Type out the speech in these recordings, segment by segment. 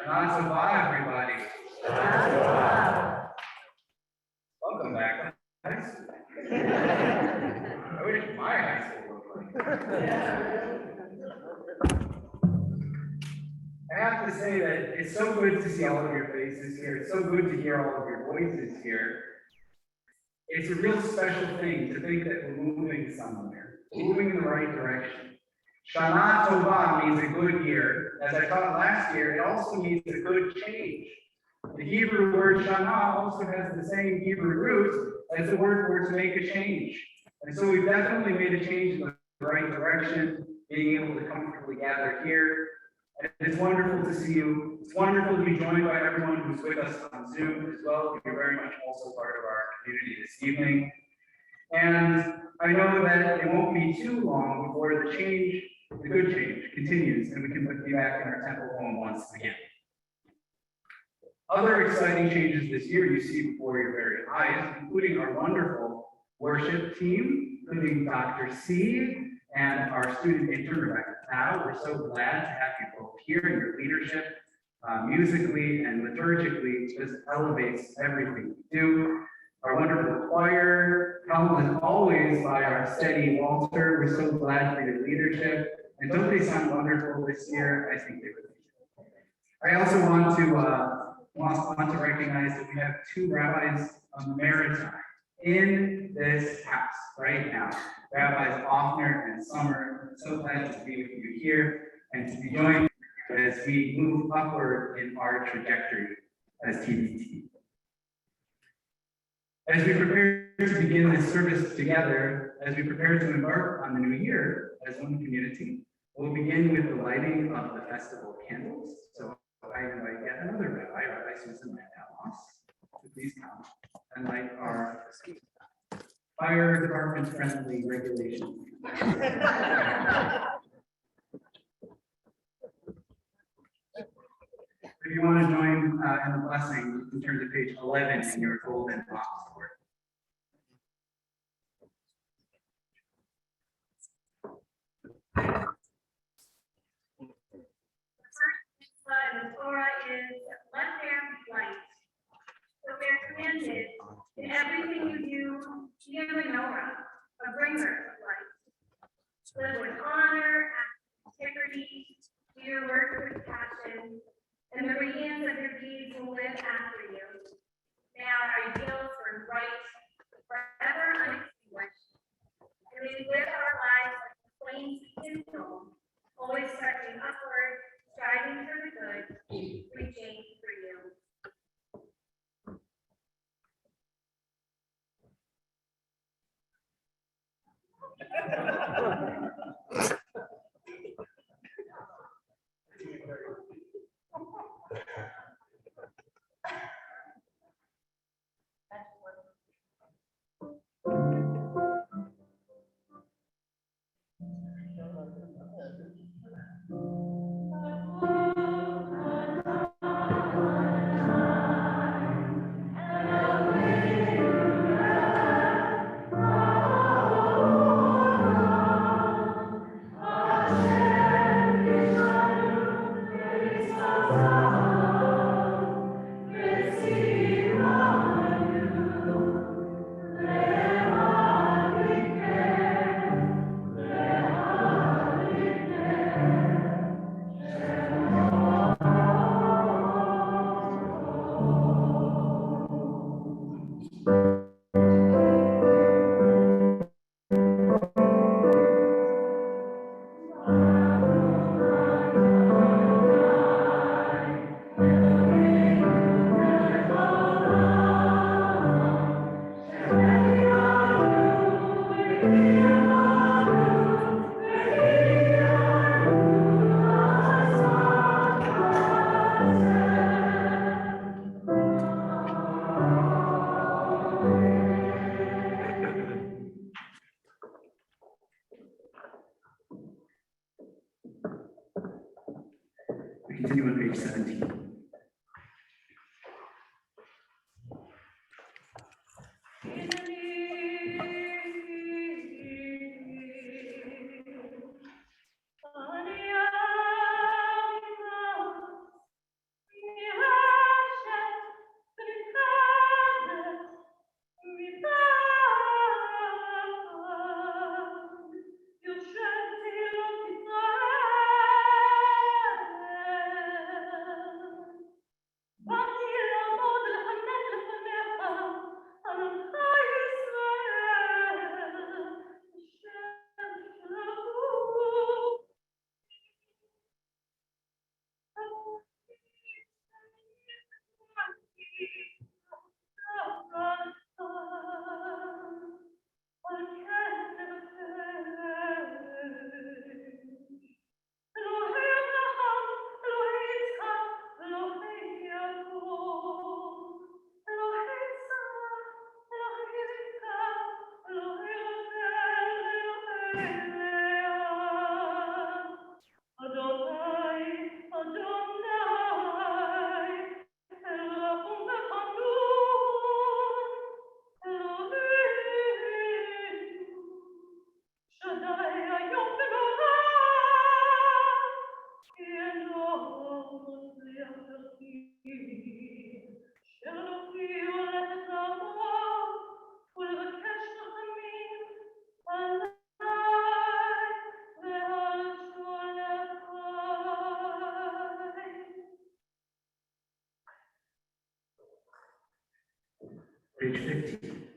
Shana Tova, everybody. Welcome back to high school. I wish my high school looked like. I have to say that it's so good to see all of your faces here. It's so good to hear all of your voices here. It's a real special thing to think that we're moving somewhere, moving in the right direction. Shana Tova means a good year. As I taught last year, it also means a good change. The Hebrew word Shana also has the same Hebrew root as the word for to make a change. And so we've definitely made a change in the right direction, being able to comfortably gather here. And it's wonderful to see you. It's wonderful to be joined by everyone who's with us on Zoom as well. You're very much also part of our community this evening. And I know that it won't be too long before the change, the good change, continues, and we can be back in our temple home once again. Other exciting changes this year you see before your very eyes, including our wonderful worship team, including Dr. C and our student intern, Rebecca Tao. We're so glad to have you both here, and your leadership, musically and liturgically, just elevates everything we do. Our wonderful choir, helped as always by our steady Walter. We're so glad for your leadership. And don't they sound wonderful this year? I think they would. I also want to recognize that we have two rabbis emeriti in this house right now. Rabbis Offner and Summer. I'm so glad to be with you here and to be joined as we move upward in our trajectory as TBT. As we prepare to begin this service together, as we prepare to embark on the new year as one community, we'll begin with the lighting of the festival candles. So I invite yet another rabbi, Rabbi Susan Landau, to please come and light our fire department friendly regulation. If you want to join in the blessing, you can turn to page 11 in your golden box board. The Torah is let there be light. So we are commanded in everything you do, be a menorah, a bringer of light. Live with honor and integrity, do your work with passion, and the radiance of your deeds will live after you. May our ideals burn bright, forever unextinguished. And may we live our lives like the flames we kindle, always stretching upward, striving for the good, reaching for you. Continue on page 17. Page 15.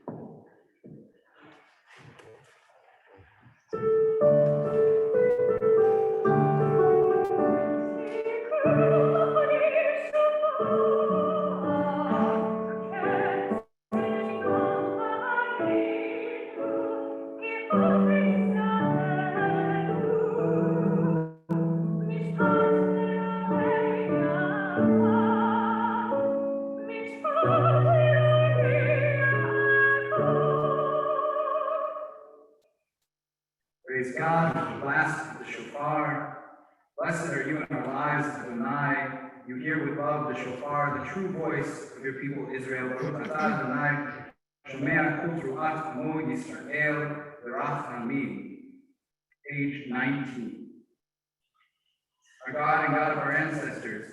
Praise God with the blast of the shofar. Blessed are you in our lives, Adonai. You hear with love the shofar, the true voice of your people Israel. Baruch atah Adonai, shomea kol ruach amo Yisrael, v'rach amin. Page 19. Our God and God of our ancestors,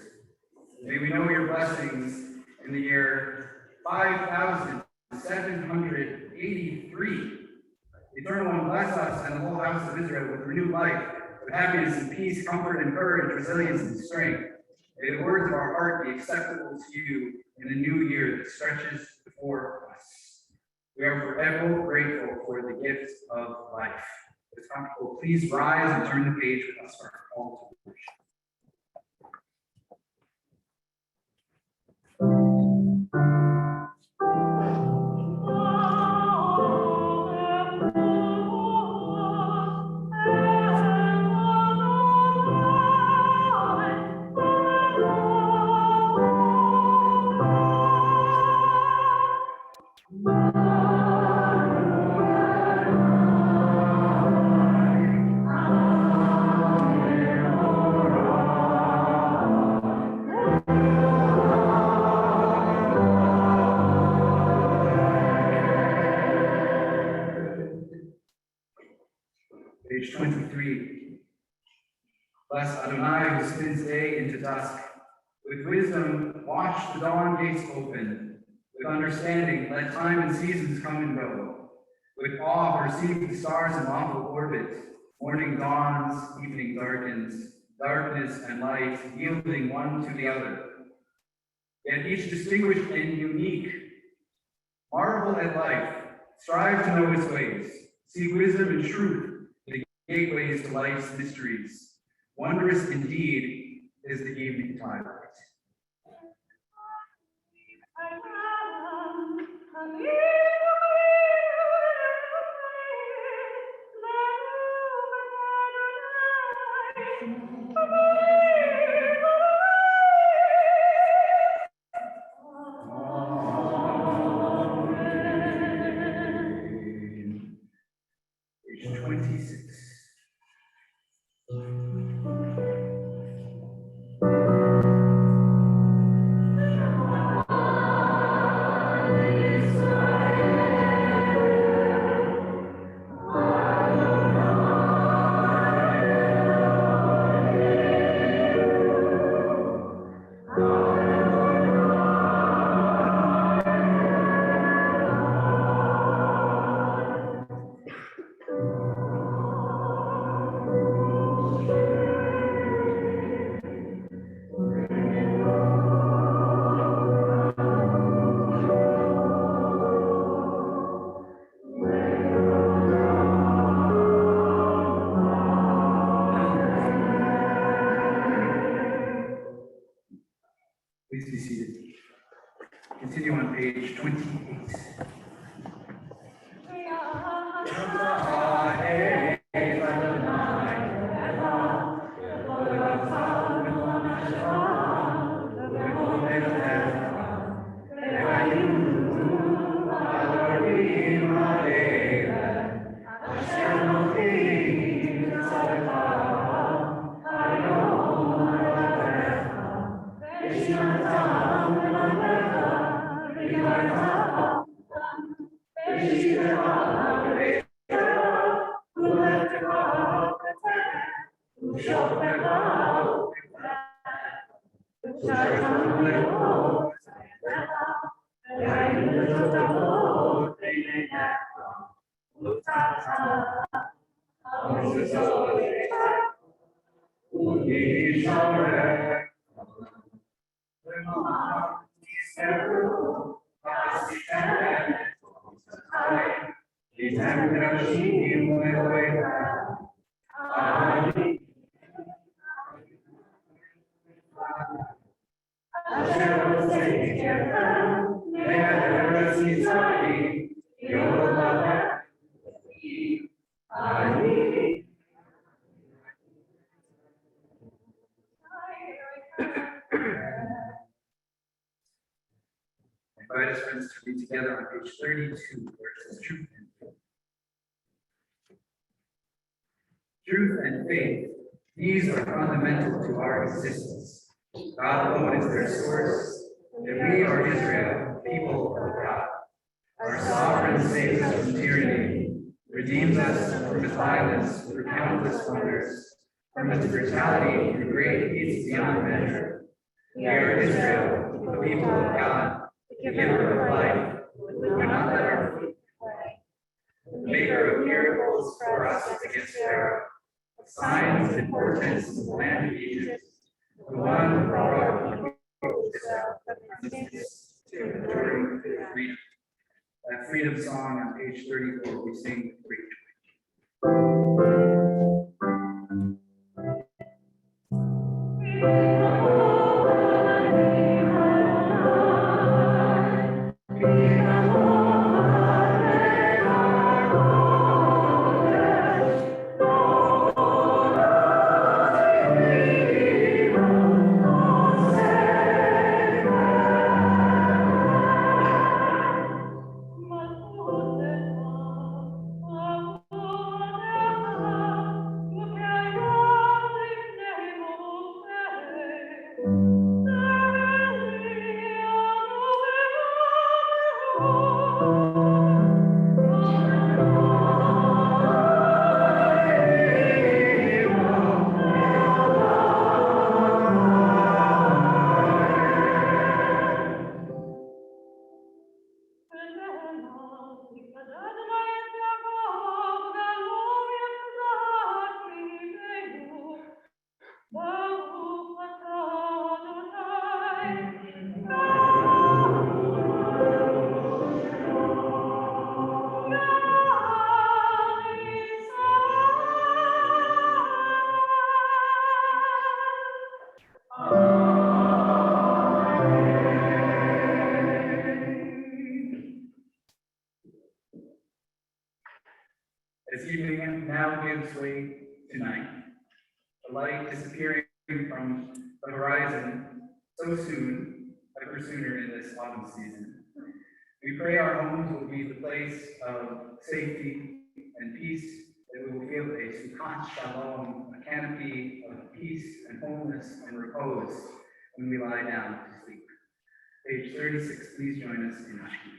may we know your blessings in the year 5783. Eternal One, bless us and the whole house of Israel with renewed life, with happiness and peace, comfort and courage, resilience and strength. May the words of our heart be acceptable to you in the new year that stretches before us. We are forever grateful for the gift of life. If it's comfortable, please rise and turn the page with us for our call to worship. Page 23. Bless Adonai who spins day into dusk. With wisdom, watch the dawn gates open. With understanding, let time and seasons come and go. With awe, perceive the stars in lawful orbit. Morning dawns, evening darkens, darkness and light yielding one to the other. Yet each distinguished and unique. Marvel at life, strive to know its ways. Seek wisdom and truth, the gateways to life's mysteries. Wondrous indeed is the evening twilight. Page 26. Please be seated. Continue on page 28. Invite us, friends, to read together on page 32, where it says truth and faith. Truth and faith, these are fundamental to our existence. God alone is their source, and we are Israel, people of God. Our sovereign saves us from tyranny, redeems us from his violence through countless wonders, from his brutality through great deeds beyond measure. We are Israel, the people of God, the giver of life, who will not let our foot play. The maker of miracles for us against Pharaoh, signs and portents in the land of Egypt, the one who brought our people of Israel from iniquities to enduring freedom. That freedom song on page 34, we sing free. As evening now gives way to night, the light disappearing from the horizon so soon, ever sooner in this autumn season. We pray our homes will be the place of safety and peace, that we will feel a sukkot shalom, a canopy of peace and wholeness and repose when we lie down to sleep. Page 36, please join us in Ashki.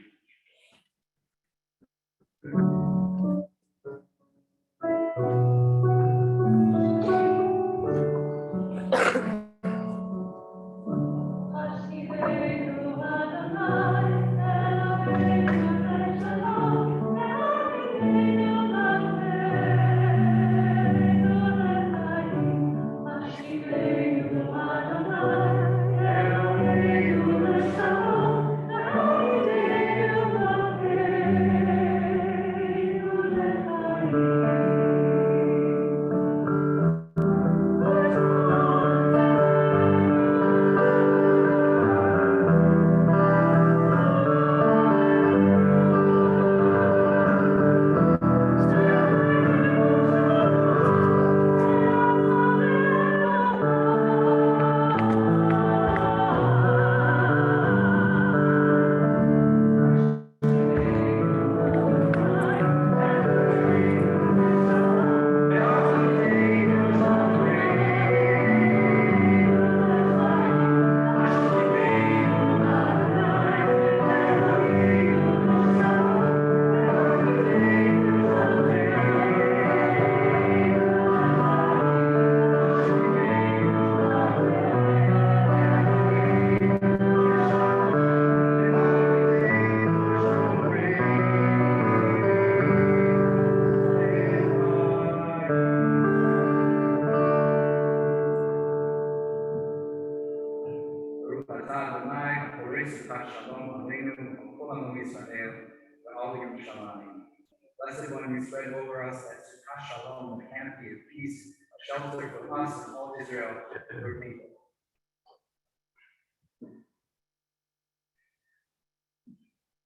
Blessed Blessed One, you spread over us that Sukkah Shalom, the canopy of peace, a shelter for us and all Israel, your people.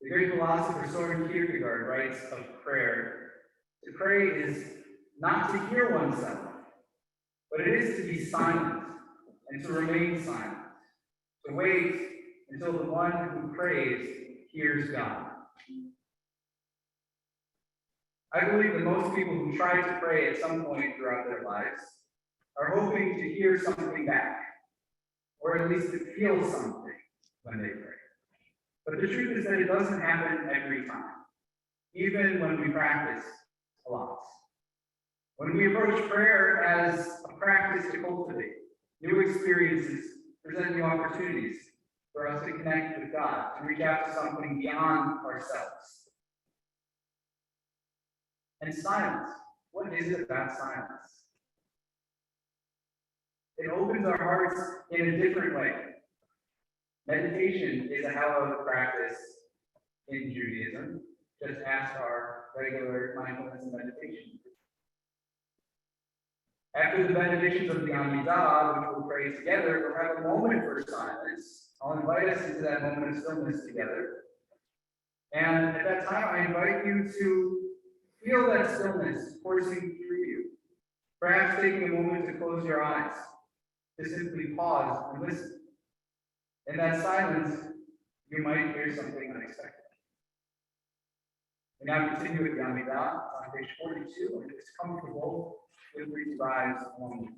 The great philosopher Soren Kierkegaard writes of prayer. To pray is not to hear oneself, but it is to be silent and to remain silent, to wait until the one who prays hears God. I believe that most people who try to pray at some point throughout their lives are hoping to hear something back, or at least to feel something when they pray. But the truth is that it doesn't happen every time, even when we practice a lot. When we approach prayer as a practice to cultivate, new experiences present new opportunities for us to connect with God, to reach out to something beyond ourselves. And silence, what is it about silence? It opens our hearts in a different way. Meditation is a hallowed practice in Judaism. Just ask our regular mindfulness and meditation. After the benedictions of the Amidah, which we'll pray together, we'll have a moment for silence. I'll invite us into that moment of stillness together. And at that time, I invite you to feel that stillness coursing through you. Perhaps taking a moment to close your eyes, to simply pause and listen. In that silence, you might hear something unexpected. We now continue with the Amidah. It's on page 42, and it's comfortable. Feel free to rise along with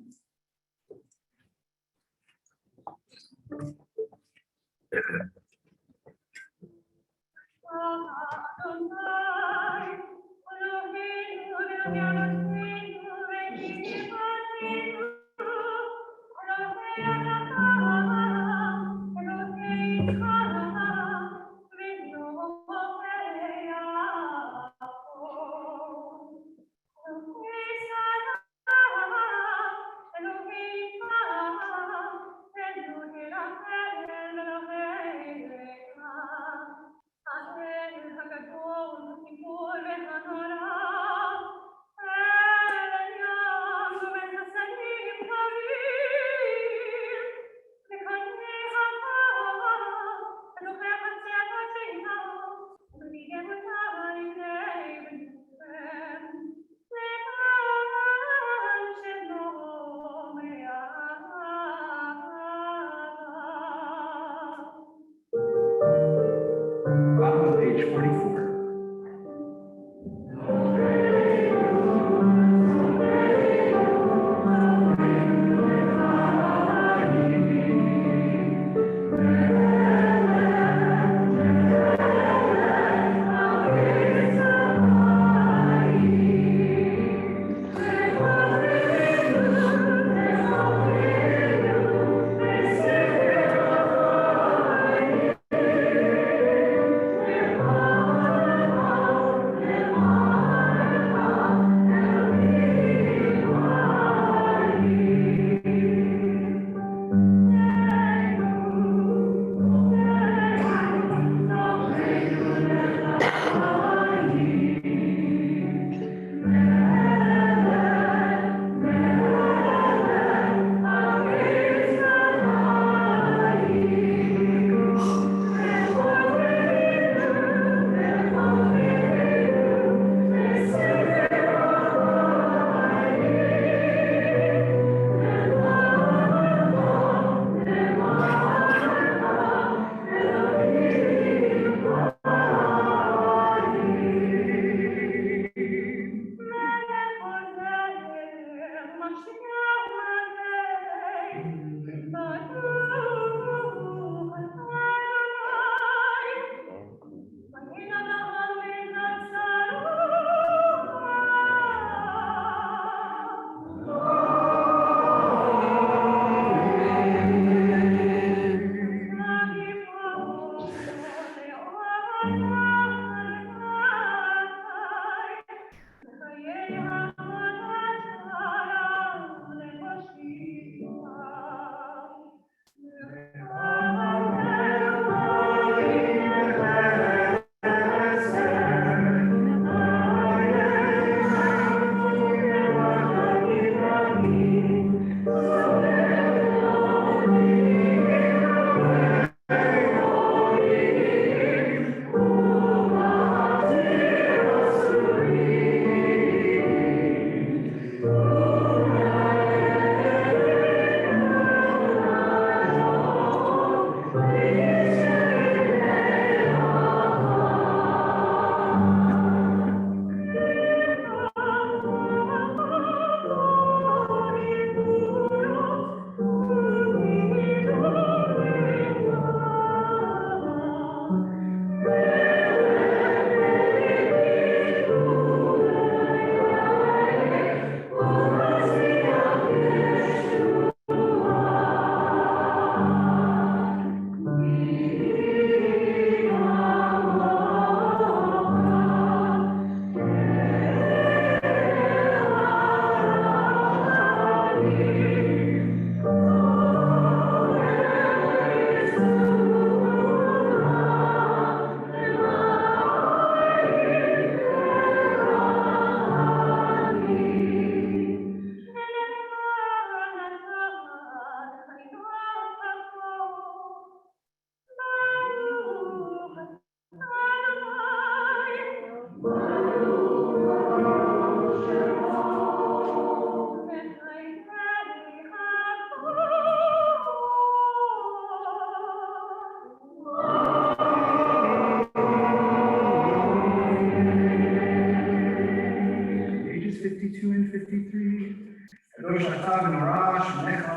ונשא ונורא שמך,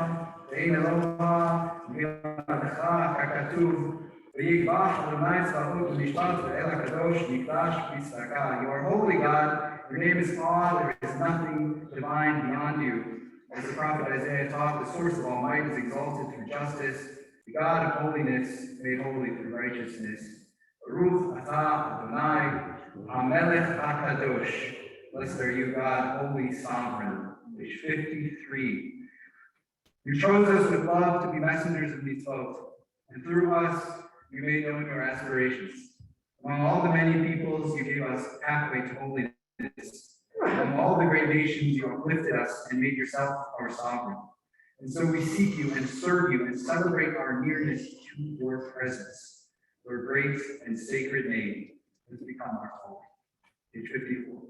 ואין אלוה מלבדך ככתוב, ויגבח אדוני צבאות ומשפט ואל הקדוש מקדש וצדקה. You are holy God, your name is awe, there is nothing divine beyond you. As the prophet Isaiah taught, the source of all might is exalted through justice, the God of holiness made holy through righteousness. Baruch atah Adonai, HaMelech HaKadosh. Blessed are you, God, holy sovereign. Page 53. You chose us with love to be messengers of mitzvot, and through us you made known your aspirations. Among all the many peoples, you gave us pathway to holiness. Among all the great nations, you uplifted us and made yourself our sovereign. And so we seek you and serve you and celebrate our nearness to your presence. Your great and sacred name has become our holy. Page 54.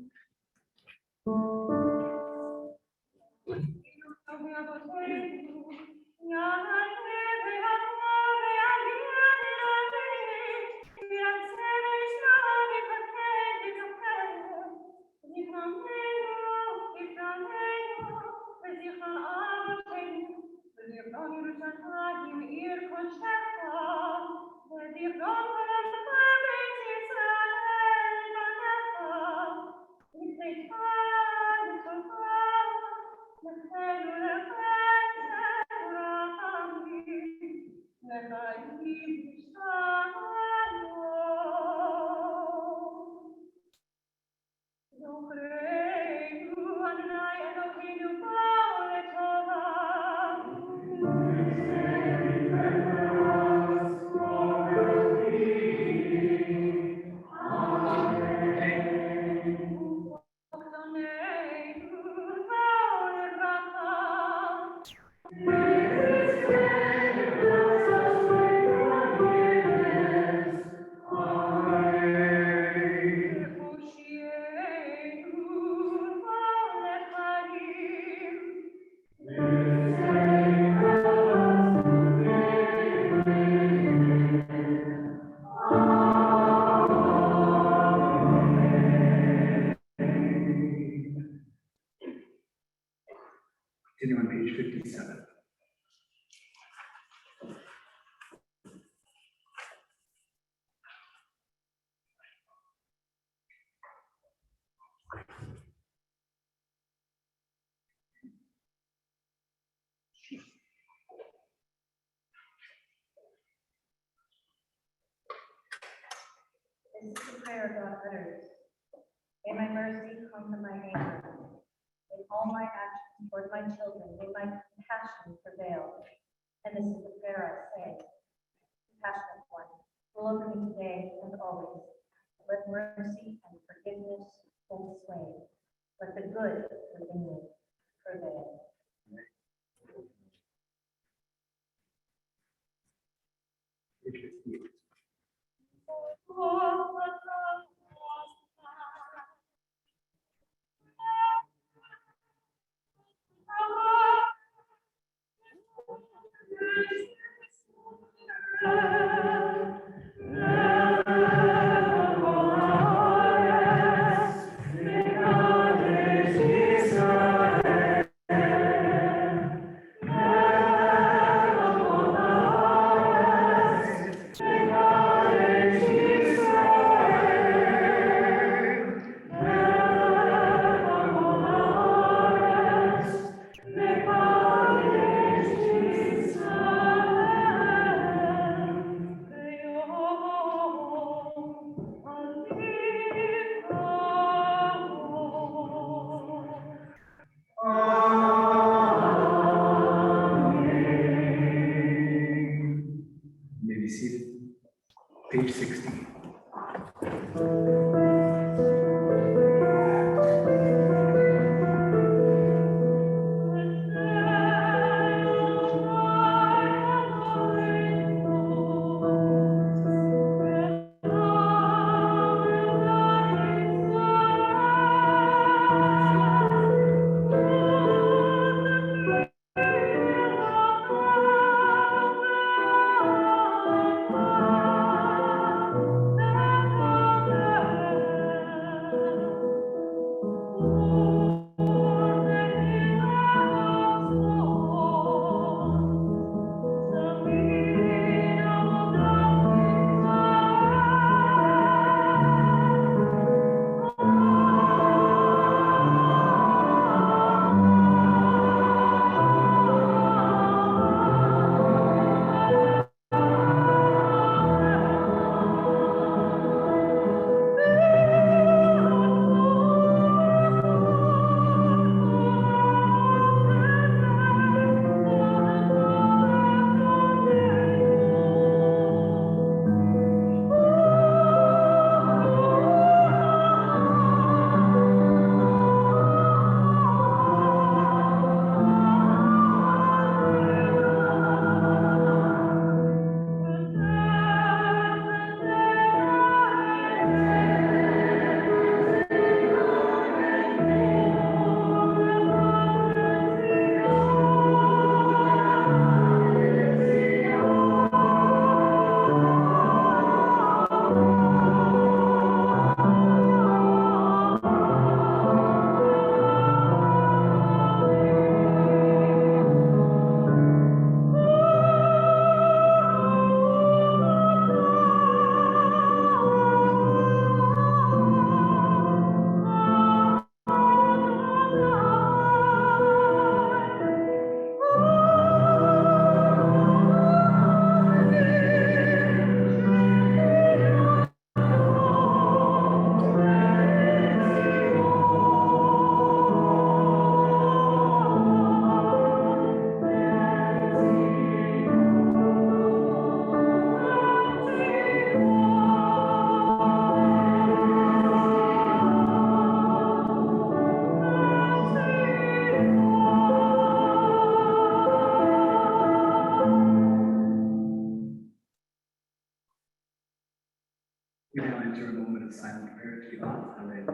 Continue on page 57. This is the prayer God utters. May my mercy come from my anger. In all my actions toward my children, may my compassion prevail. And this is the prayer I say. Compassionate one, rule over me today and always. Let mercy and forgiveness hold sway. Let the good within me prevail. Be seated. Page 60. enter a moment of silent prayer to God. Amen.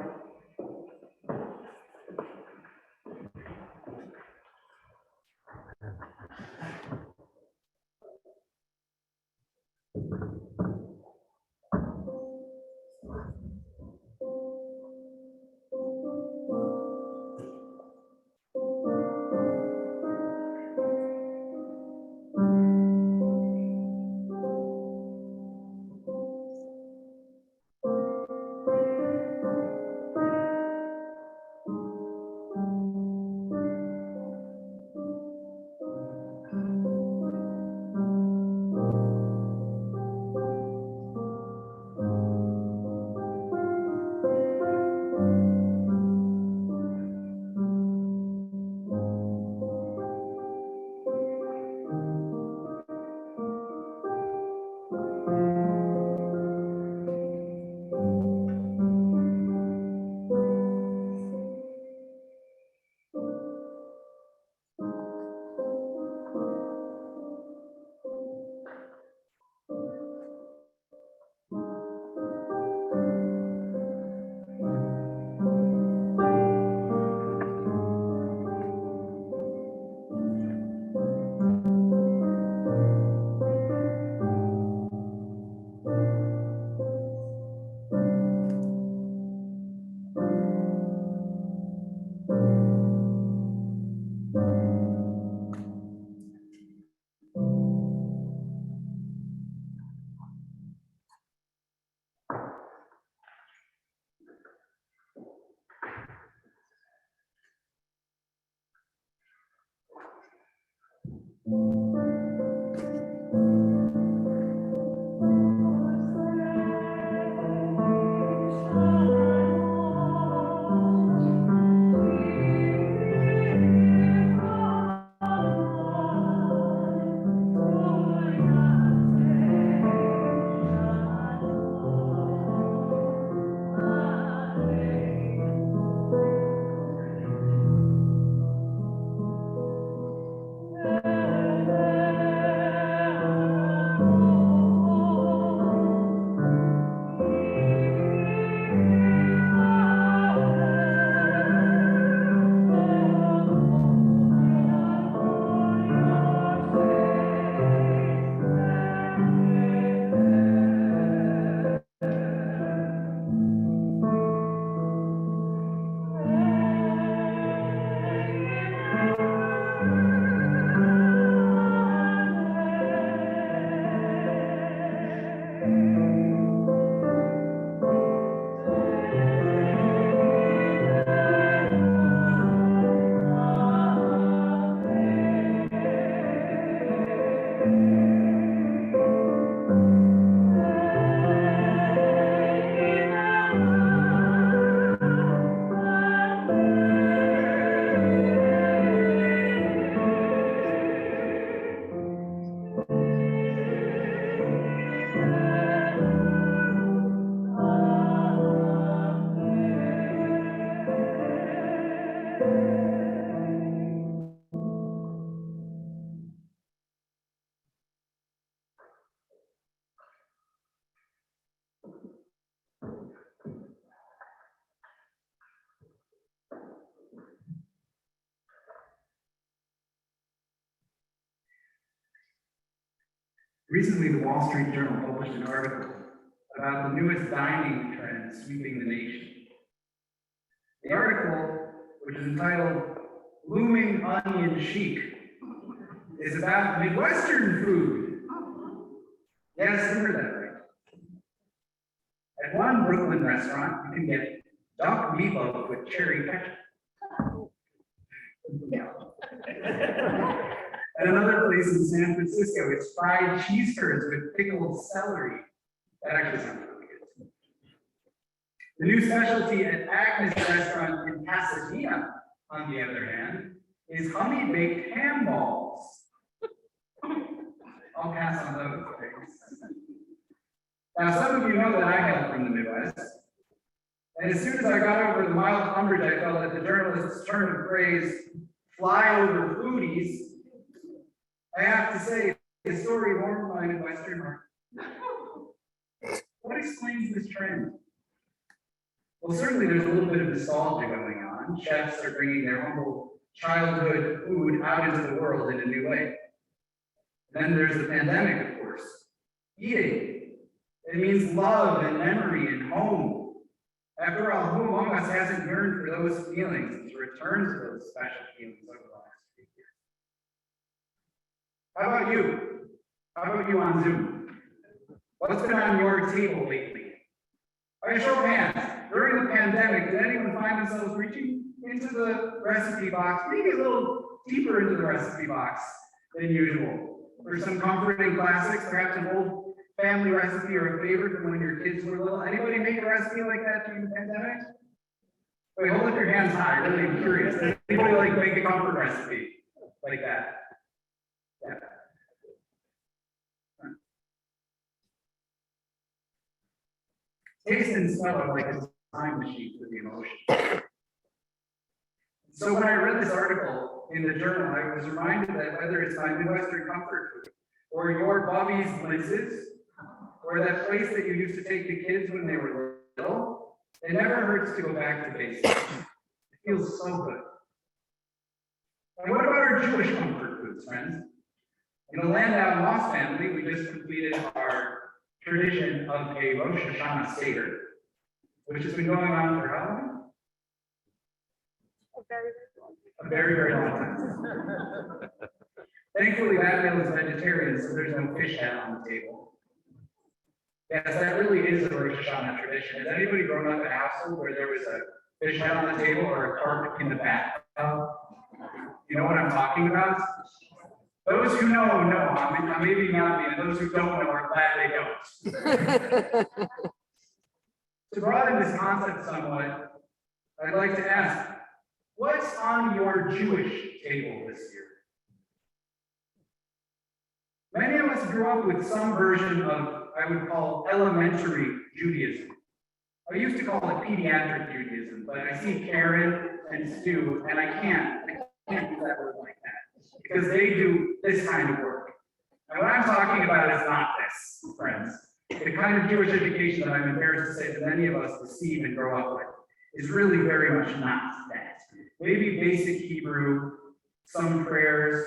Recently, the Wall Street Journal published an article about the newest dining trend sweeping the nation. The article, which is entitled "Blooming Onion Chic," is about Midwestern food. Yes, you heard that right. At one Brooklyn restaurant, you can get duck meatloaf with cherry ketchup. At another place in San Francisco, it's fried cheese curds with pickled celery. That actually sounds really good. The new specialty at Agnes restaurant in Pasadena, on the other hand, is honey baked ham balls. I'll pass on those things. Now, some of you know that I hail from the Midwest. And as soon as I got over the mild umbrage I felt at the journalist's turn of phrase, flyover foodies, I have to say, the story warmed my Midwestern heart. What explains this trend? Well, certainly there's a little bit of nostalgia going on. Chefs are bringing their humble childhood food out into the world in a new way. Then there's the pandemic, of course. Eating. It means love and memory and home. After all, who among us hasn't yearned for those feelings, to return to those special feelings over the last few years? How about you? How about you on Zoom? What's been on your table lately? By a show of hands, during the pandemic, did anyone find themselves reaching into the recipe box, maybe a little deeper into the recipe box than usual? For some comforting classics, perhaps an old family recipe or a favorite from when your kids were little. Anybody make a recipe like that during the pandemic? Wait, hold up your hands high, really I'm curious. Does anybody like make a comfort recipe like that? Yeah. Taste and smell are like a time machine for the emotion. So when I read this article in the journal, I was reminded that whether it's my Midwestern comfort food, or your Bobby's Blitzes, or that place that you used to take the kids when they were little, it never hurts to go back to basics. It feels so good. And what about our Jewish comfort foods, friends? In the Landau Moss family, we just completed our tradition of a Rosh HaShanah Seder, which has been going on for how long? A very, very long time. Thankfully, that meal is vegetarian, so there's no fish head on the table. Yes, that really is a Rosh Hashanah tradition. Has anybody grown up in a household where there was a fish head on the table or a carp in the bathtub? You know what I'm talking about? Those who know, I may be not me, and those who don't know are glad they don't. To broaden this concept somewhat, I'd like to ask, what's on your Jewish table this year? Many of us grew up with some version of, I would call, elementary Judaism. I used to call it pediatric Judaism, but I see Karen and Stu, and I can't use that word like that, because they do this kind of work. And what I'm talking about is not this, friends. The kind of Jewish education that I'm embarrassed to say that many of us receive and grow up with is really very much not that. Maybe basic Hebrew, some prayers,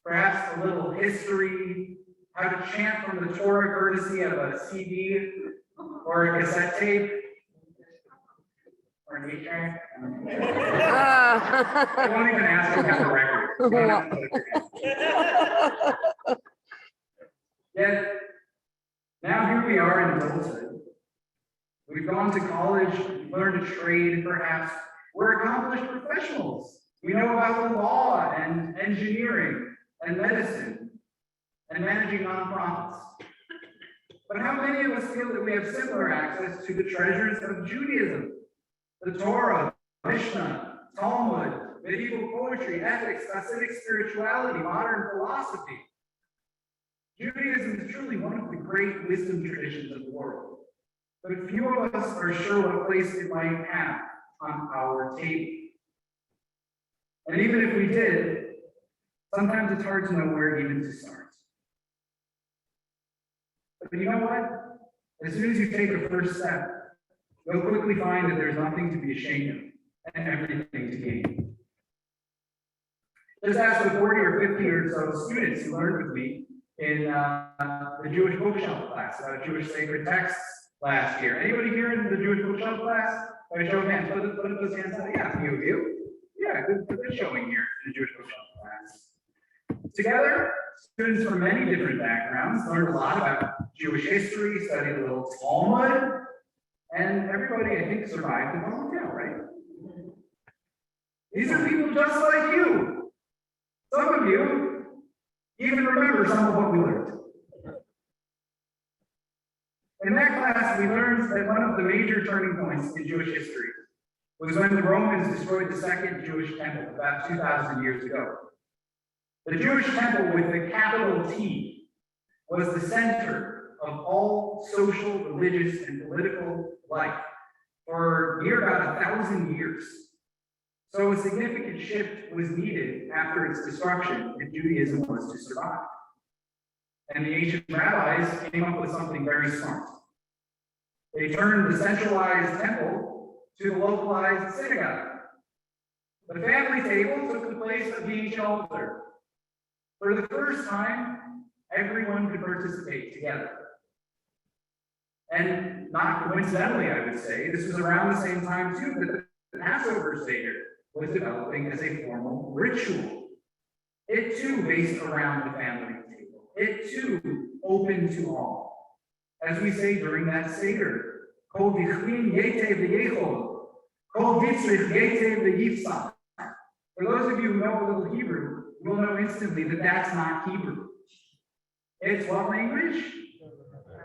perhaps a little history, how to chant from the Torah courtesy of a CD or a cassette tape or an 8-track. I won't even ask you to have a record. Yet, now here we are in adulthood. We've gone to college, we've learned a trade, perhaps. We're accomplished professionals. We know about the law and engineering and medicine and managing nonprofits. But how many of us feel that we have similar access to the treasures of Judaism? The Torah, Mishnah, Talmud, medieval poetry, ethics, Hasidic spirituality, modern philosophy. Judaism is truly one of the great wisdom traditions of the world. But few of us are sure what place it might have on our table. And even if we did, sometimes it's hard to know where even to start. But you know what? As soon as you take the first step, you'll quickly find that there's nothing to be ashamed of and everything to gain. Just ask the 40 or 50 or so students who learned with me in the Jewish bookshelf class about Jewish sacred texts last year. Anybody here in the Jewish bookshelf class? By a show of hands, put up those hands up. Yeah, a few of you. Yeah, good showing here in the Jewish bookshelf class. Together, students from many different backgrounds learned a lot about Jewish history, studied a little Talmud, and everybody, I think, survived the volunteer, right? These are people just like you. Some of you even remember some of what we learned. In that class, we learned that one of the major turning points in Jewish history was when the Romans destroyed the second Jewish temple about 2,000 years ago. The Jewish temple with the capital T was the center of all social, religious, and political life for near about 1,000 years. So a significant shift was needed after its destruction if Judaism was to survive. And the ancient rabbis came up with something very smart. They turned the centralized temple to the localized synagogue. The family table took the place of the ancient altar. For the first time, everyone could participate together. And not coincidentally, I would say, this was around the same time too that the Passover Seder was developing as a formal ritual. It too based around the family table. It too open to all. As we say during that Seder, Kol vichrin yete v'yechol, Kol vitzrich yete v'yifsach. For those of you who know a little Hebrew, you'll know instantly that that's not Hebrew. It's what language?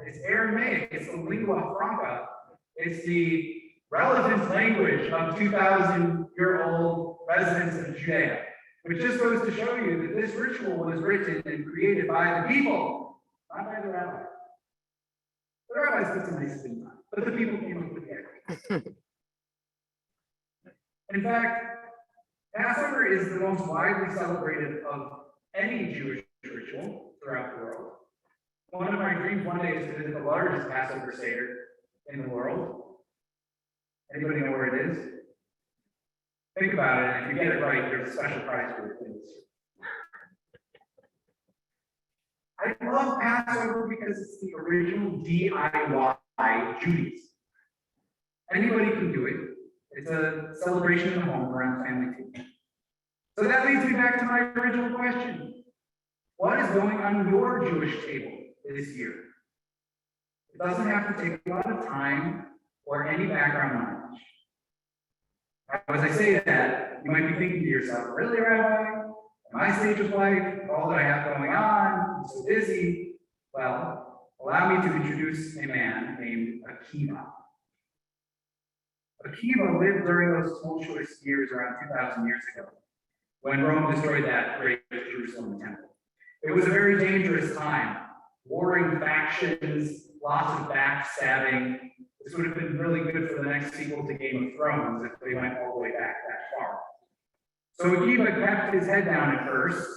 It's Aramaic. It's the lingua franca. It's the relevant language of 2,000-year-old residents of Judea, which just goes to show you that this ritual was written and created by the people, not by the rabbis. The rabbis put some nice things on, but the people came up with it. In fact, Passover is the most widely celebrated of any Jewish ritual throughout the world. One of my dreams one day is to visit the largest Passover Seder in the world. Anybody know where it is? Think about it, and if you get it right, there's a special prize for it, please. I love Passover because it's the original DIY Judaism. Anybody can do it. It's a celebration in the home around family too. So that leads me back to my original question. What is going on your Jewish table this year? It doesn't have to take a lot of time or any background knowledge. As I say that, you might be thinking to yourself, really, Rabbi? At my stage of life, all that I have going on, I'm so busy. Well, allow me to introduce a man named Akiva. Akiva lived during those tumultuous years around 2,000 years ago, when Rome destroyed that great Jerusalem temple. It was a very dangerous time. Warring factions, lots of backstabbing. This would have been really good for the next sequel to Game of Thrones if they went all the way back that far. So Akiva kept his head down at first.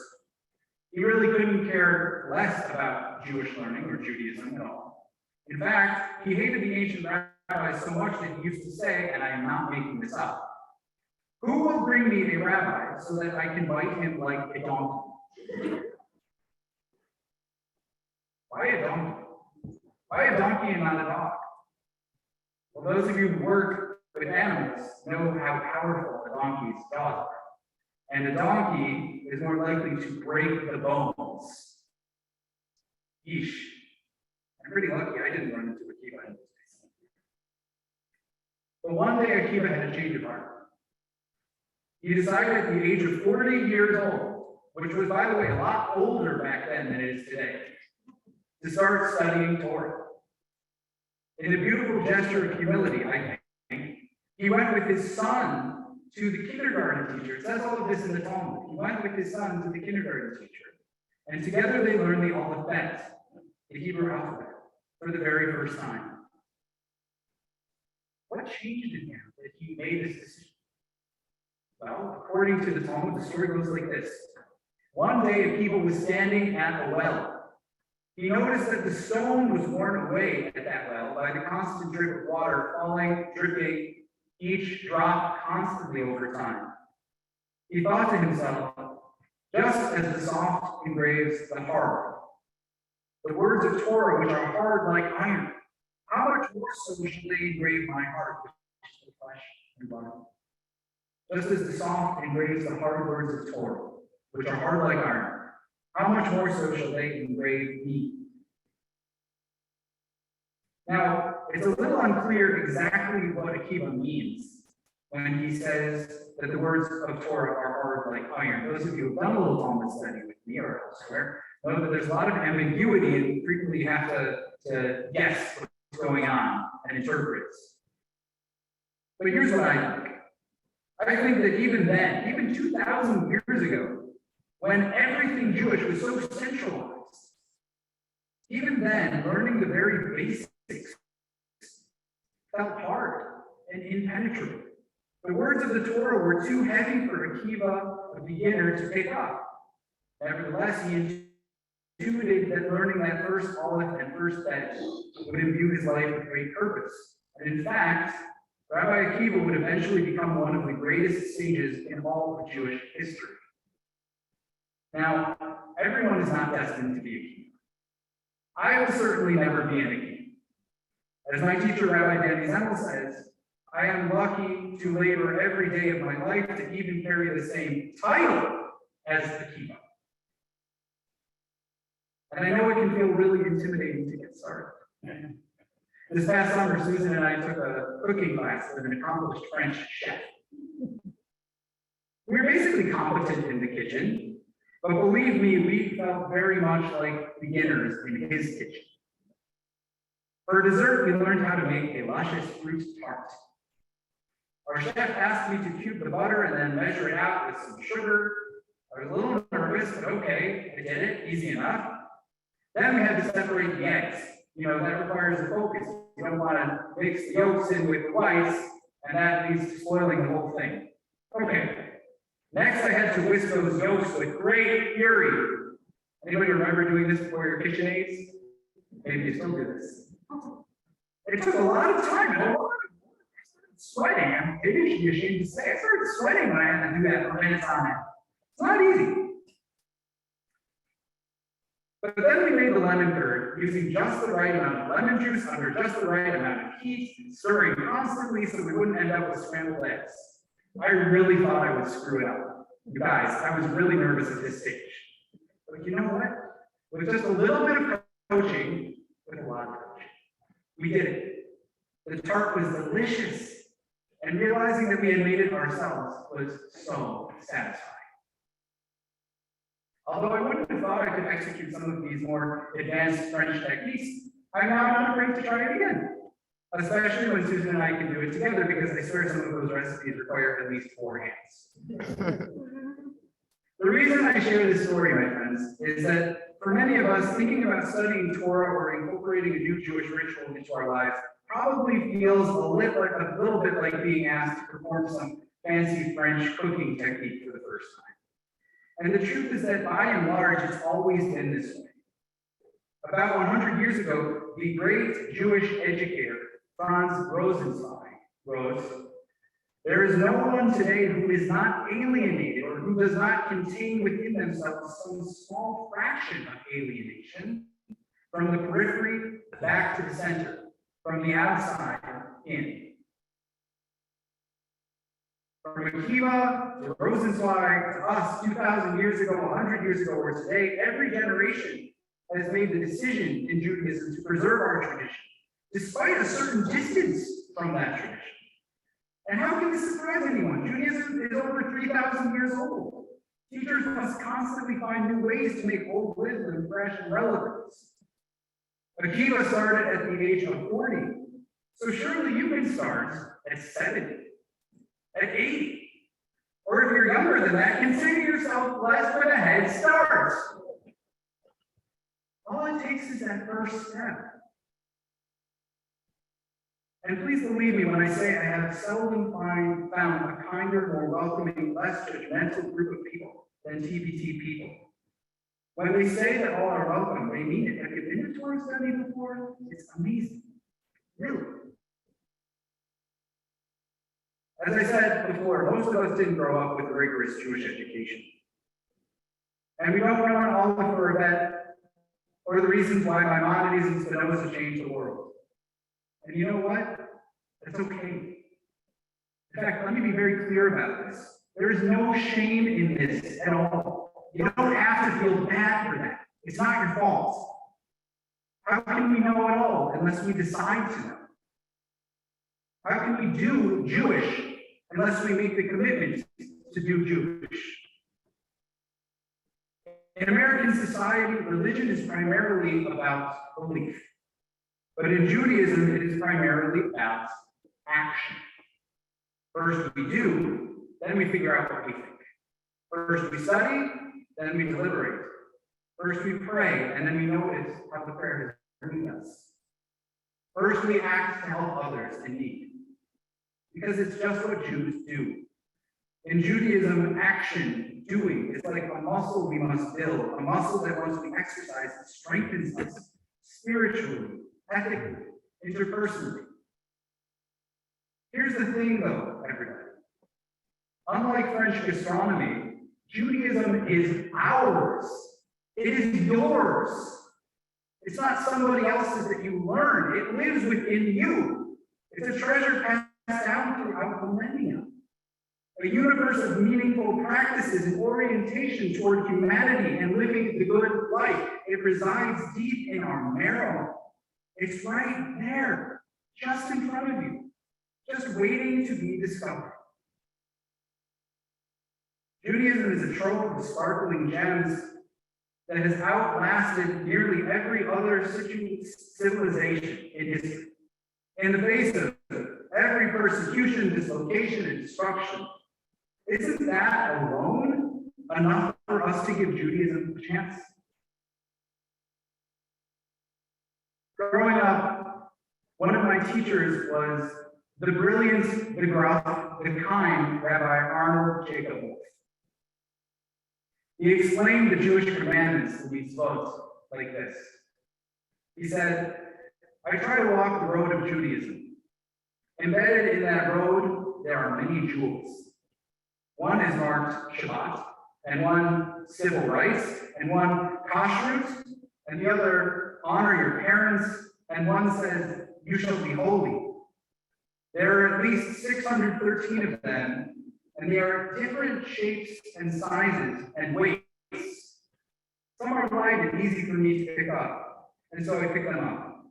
He really couldn't care less about Jewish learning or Judaism at all. In fact, he hated the ancient rabbis so much that he used to say, and I am not making this up, "Who will bring me a rabbi so that I can bite him like a donkey?" Why a donkey? Why a donkey and not a dog? Well, those of you who work with animals know how powerful a donkey's jaws are. And a donkey is more likely to break the bones. Yeesh. I'm pretty lucky I didn't run into Akiva in those days. But one day Akiva had a change of heart. He decided at the age of 40 years old, which was, by the way, a lot older back then than it is today, to start studying Torah. In a beautiful gesture of humility, I think, he went with his son to the kindergarten teacher. It says all of this in the Talmud. He went with his son to the kindergarten teacher, and together they learned the alphabet, the Hebrew alphabet, for the very first time. What changed in him that he made this decision? Well, according to the Talmud, the story goes like this. One day, Akiva was standing at a well. He noticed that the stone was worn away at that well by the constant drip of water falling, dripping, each drop constantly over time. He thought to himself, just as the soft engraves the hard, the words of Torah which are hard like iron, how much more so shall they engrave my heart, which is the flesh and blood? Just as the soft engraves the hard words of Torah, which are hard like iron, how much more so shall they engrave me? Now, it's a little unclear exactly what Akiva means when he says that the words of Torah are hard like iron. Those of you who have done a little Talmud study with me or elsewhere know that there's a lot of ambiguity and frequently you have to guess what's going on and interpret. But here's what I think. I think that even then, even 2,000 years ago, when everything Jewish was so centralized, even then, learning the very basics felt hard and impenetrable. The words of the Torah were too heavy for Akiva, a beginner, to pick up. Nevertheless, he intuited that learning that first Aleph and first Bet would imbue his life with great purpose. And in fact, Rabbi Akiva would eventually become one of the greatest sages in all of Jewish history. Now, everyone is not destined to be a Akiva. I will certainly never be an Akiva. As my teacher, Rabbi Danny Zemmel, says, I am lucky to labor every day of my life to even carry the same title as Akiva. And I know it can feel really intimidating to get started. This past summer, Susan and I took a cooking class with an accomplished French chef. We were basically competent in the kitchen, but believe me, we felt very much like beginners in his kitchen. For dessert, we learned how to make a luscious fruit tart. Our chef asked me to cube the butter and then measure it out with some sugar. I was a little nervous, but okay, I did it, easy enough. Then we had to separate the eggs. You know, that requires a focus. You don't want to mix the yolks in with the whites, and that leads to spoiling the whole thing. Okay. Next, I had to whisk those yolks with great fury. Anybody remember doing this before your kitchen aids? Maybe you still do this. It took a lot of time and a lot of sweating. I'm maybe you should be ashamed to say I started sweating when I had to do that for minutes on end. It's not easy. But then we made the lemon curd using just the right amount of lemon juice under just the right amount of heat, stirring constantly so we wouldn't end up with scrambled eggs. I really thought I would screw it up. You guys, I was really nervous at this stage. But you know what? With just a little bit of coaching, with a lot of coaching, we did it. The tart was delicious, and realizing that we had made it ourselves was so satisfying. Although I wouldn't have thought I could execute some of these more advanced French techniques, I'm now not afraid to try it again. Especially when Susan and I can do it together, because I swear some of those recipes require at least 4 hands. The reason I share this story, my friends, is that for many of us, thinking about studying Torah or incorporating a new Jewish ritual into our lives probably feels a little bit like being asked to perform some fancy French cooking technique for the first time. And the truth is that by and large, it's always been this way. About 100 years ago, the great Jewish educator, Franz Rosenzweig, wrote, "There is no one today who is not alienated or who does not contain within themselves some small fraction of alienation from the periphery back to the center, from the outside in." From Akiva to Rosenzweig to us 2,000 years ago, 100 years ago, or today, every generation has made the decision in Judaism to preserve our tradition, despite a certain distance from that tradition. And how can this surprise anyone? Judaism is over 3,000 years old. Teachers must constantly find new ways to make old wisdom fresh and relevant. Akiva started at the age of 40, so surely you can start at 70. At 80, or if you're younger than that, consider yourself blessed with a head start. All it takes is that first step. And please believe me when I say I have seldom found a kinder, more welcoming, less judgmental group of people than TBT people. When they say that all are welcome, they mean it. Have you been to Torah study before? It's amazing. Really. As I said before, most of us didn't grow up with a rigorous Jewish education. And we don't know all of for that, or the reasons why Maimonides and Spinoza changed the world. And you know what? That's okay. In fact, let me be very clear about this. There is no shame in this at all. You don't have to feel bad for that. It's not your fault. How can we know it all unless we decide to know? How can we do Jewish unless we make the commitment to do Jewish? In American society, religion is primarily about belief. But in Judaism, it is primarily about action. First we do, then we figure out what we think. First we study, then we deliberate. First we pray, and then we notice how the prayer has moved us. First we act to help others in need. Because it's just what Jews do. In Judaism, action doing. It's like a muscle we must build, a muscle that once we exercise, it strengthens us spiritually, ethically, interpersonally. Here's the thing though, everybody. Unlike French gastronomy, Judaism is ours. It is yours. It's not somebody else's that you learn. It lives within you. It's a treasure passed down throughout millennia. A universe of meaningful practices and orientation toward humanity and living the good life. It resides deep in our marrow. It's right there, just in front of you, just waiting to be discovered. Judaism is a trove of sparkling gems that has outlasted nearly every other civilization in history. In the face of every persecution, dislocation, and destruction, isn't that alone enough for us to give Judaism a chance? Growing up, one of my teachers was the brilliant, the gruff, the kind Rabbi Arnold Jacob Wolf. He explained the Jewish commandments to these folks like this. He said, I try to walk the road of Judaism. Embedded in that road, there are many jewels. One is marked Shabbat, and one civil rights, and one kashrut, and the other honor your parents, and one says you shall be holy. There are at least 613 of them, and they are different shapes and sizes and weights. Some are light and easy for me to pick up, and so I pick them up.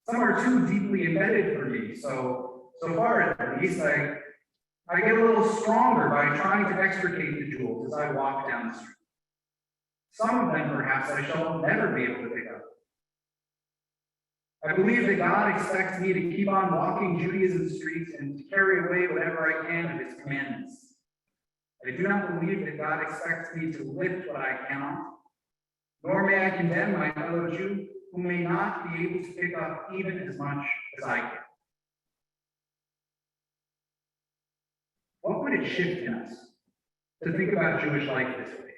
Some are too deeply embedded for me, so far at least, I get a little stronger by trying to extricate the jewels as I walk down the street. Some of them, perhaps, I shall never be able to pick up. I believe that God expects me to keep on walking Judaism's streets and to carry away whatever I can of his commandments. I do not believe that God expects me to lift what I cannot, nor may I condemn my fellow Jew who may not be able to pick up even as much as I can. What would it shift in us to think about Jewish life this way?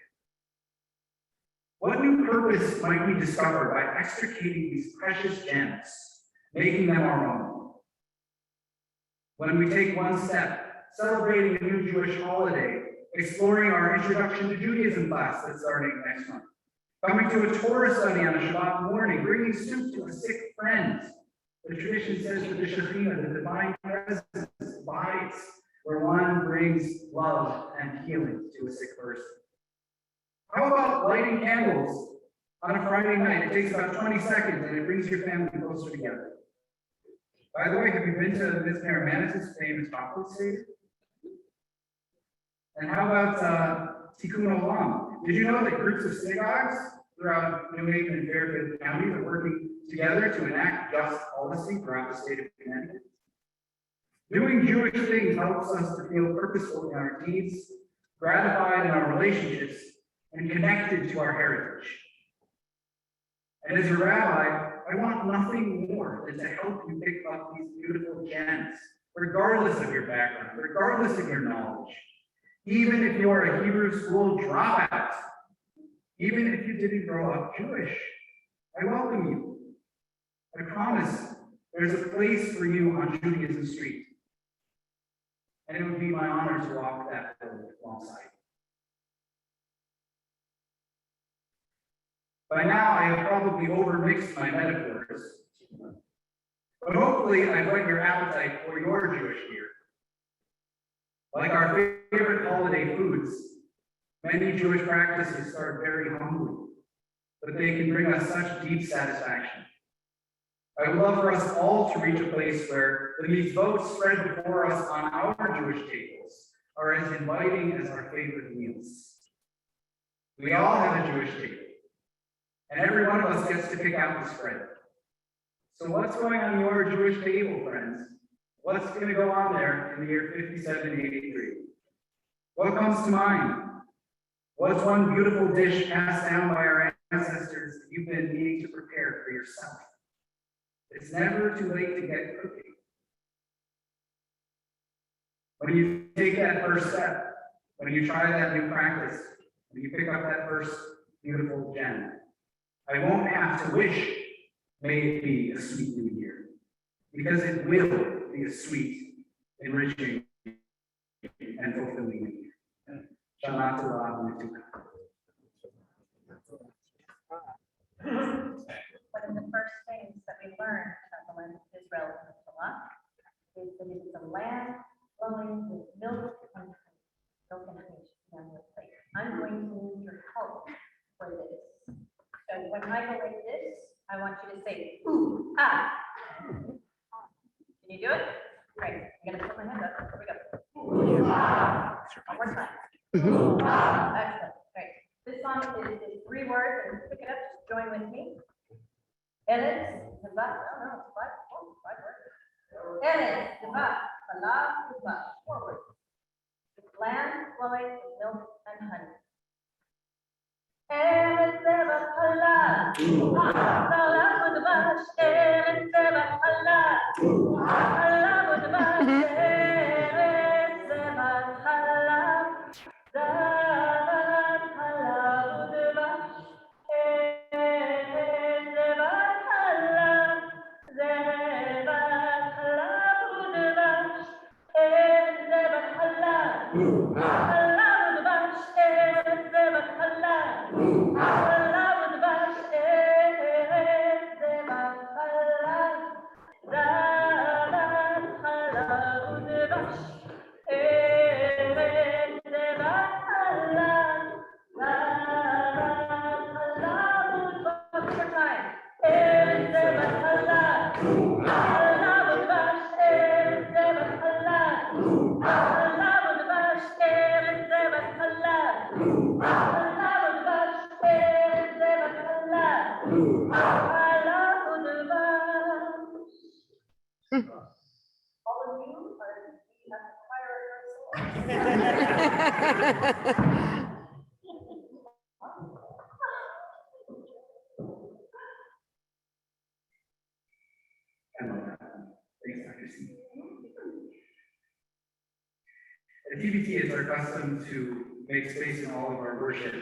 What new purpose might we discover by extricating these precious gems, making them our own? When we take one step, celebrating a new Jewish holiday, exploring our Introduction to Judaism class that's starting next month, coming to a Torah study on a Shabbat morning, bringing soup to a sick friend. The tradition says that the Shekhinah, the divine presence, abides where one brings love and healing to a sick person. How about lighting candles on a Friday night? It takes about 20 seconds and it brings your family closer together. By the way, have you been to Ms. Madison's famous chocolate seder? And how about Tikkun Olam? Did you know that groups of synagogues throughout New Haven and Fairfield counties are working together to enact just policy throughout the state of Connecticut? Doing Jewish things helps us to feel purposeful in our deeds, gratified in our relationships, and connected to our heritage. And as a rabbi, I want nothing more than to help you pick up these beautiful gems, regardless of your background, regardless of your knowledge. Even if you're a Hebrew school dropout, even if you didn't grow up Jewish, I welcome you. I promise there's a place for you on Judaism Street. And it would be my honor to walk that road alongside. By now, I have probably overmixed my metaphors, but hopefully I've whet your appetite for your Jewish year. Like our favorite holiday foods, many Jewish practices start very humbly, but they can bring us such deep satisfaction. I would love for us all to reach a place where the mitzvot spread before us on our Jewish tables are as inviting as our favorite meals. We all have a Jewish table, and every one of us gets to pick out the spread. So what's going on your Jewish table, friends? What's going to go on there in the year 5783? What comes to mind? What's one beautiful dish passed down by our ancestors that you've been needing to prepare for yourself? It's never too late to get cooking. When you take that first step, when you try that new practice, when you pick up that first beautiful gem, I won't have to wish, may it be a sweet new year, because it will be a sweet, enriching, and fulfilling new year. Shana Tova Mitukah. One of the first things that we learned about the land of Israel in the Torah is that it is a land flowing with milk and honey. Milk and honey should be on your plate. I'm going to need your help for this. So when I go like this, I want you to say, ooh, ah. Can you do it? Great. I'm gonna put my hand up. Here we go. Ooh, ah. One more time. Ooh, ah. Excellent. Great. This song is 3 words, and pick it up, just join with me. Eretz, Teva, no, 5 words. Eretz, Teva, Halav, Teva, 4 words. Land flowing with milk and honey. Eretz, Teva, Halav, Halav, Teva, Eretz, Teva, Halav, Halav, Teva, Eretz, Teva, Halav, Zavat, Halav, Teva. At TBT, it's our custom to make space in all of our worship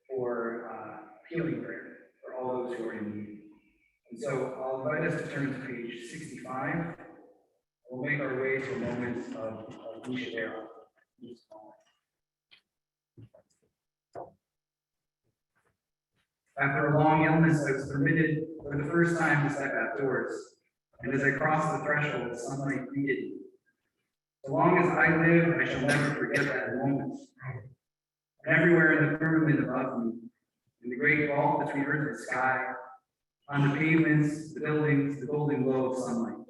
for healing prayer for all those who are in need. And so I'll invite us to turn to page 65. We'll make our way to a moment of Mishavera. After a long illness, I was permitted for the first time to step outdoors. And as I crossed the threshold, the sunlight greeted me. So long as I live, I shall never forget that moment. And everywhere in the firmament above me, in the great vault between earth and sky, on the pavements, the buildings, the golden glow of sunlight.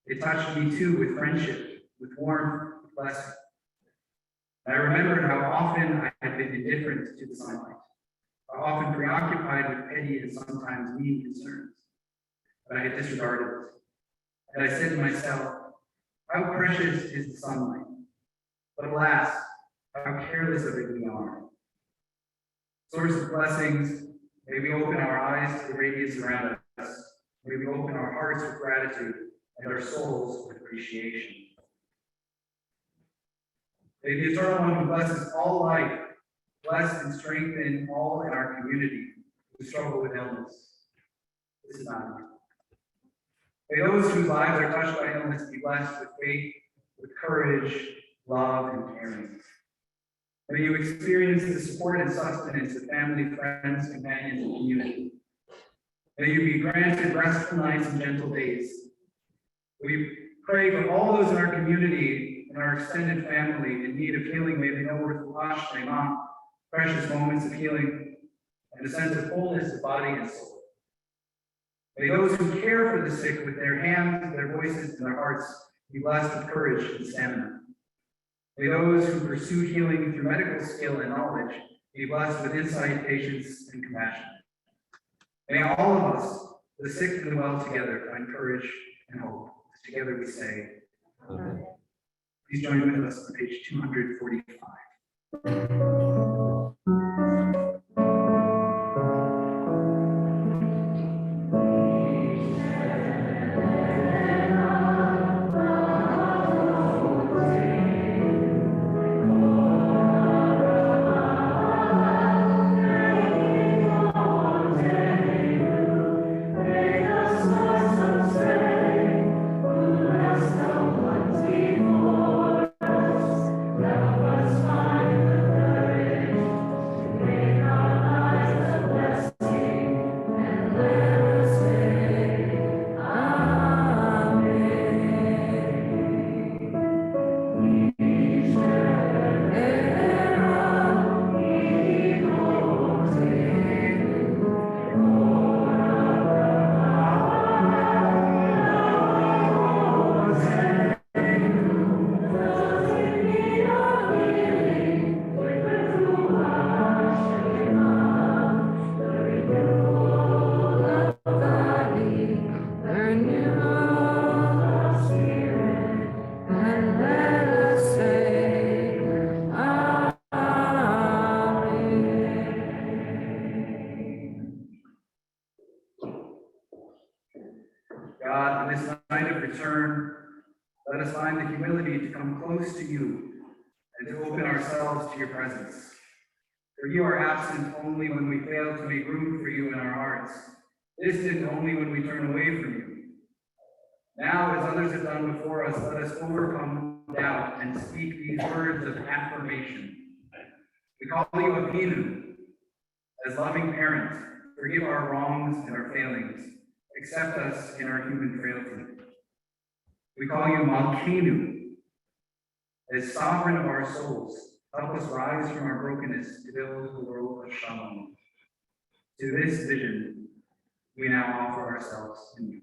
It touched me too with friendship, with warmth, with blessing. And I remembered how often I had been indifferent to the sunlight, how often preoccupied with petty and sometimes mean concerns, but I had disregarded it. And I said to myself, how precious is the sunlight, but alas, how careless of it we are. Source of blessings, may we open our eyes to the radiance around us. May we open our hearts with gratitude and our souls with appreciation. May the Eternal One who blesses all life, bless and strengthen all in our community who struggle with illness. This is not me. May those whose lives are touched by illness be blessed with faith, with courage, love, and caring. May you experience the support and sustenance of family, friends, companions, and community. May you be granted restful nights and gentle days. We pray for all those in our community and our extended family in need of healing. May they know with HaShanah, precious moments of healing and a sense of wholeness of body and soul. May those who care for the sick with their hands, their voices, and their hearts be blessed with courage and stamina. May those who pursue healing through medical skill and knowledge be blessed with insight, patience, and compassion. May all of us, the sick and the well together, find courage and hope. Together we say, Amen. Please join with us on page 245. God, in this night of return, let us find the humility to come close to you and to open ourselves to your presence. For you are absent only when we fail to make room for you in our hearts, distant only when we turn away from you. Now, as others have done before us, let us overcome doubt and speak these words of affirmation. We call you Avinu, as loving parents. Forgive our wrongs and our failings. Accept us in our human frailty. We call you Malkeinu, as sovereign of our souls. Help us rise from our brokenness to build the world of Shalom. To this vision, we now offer ourselves in you.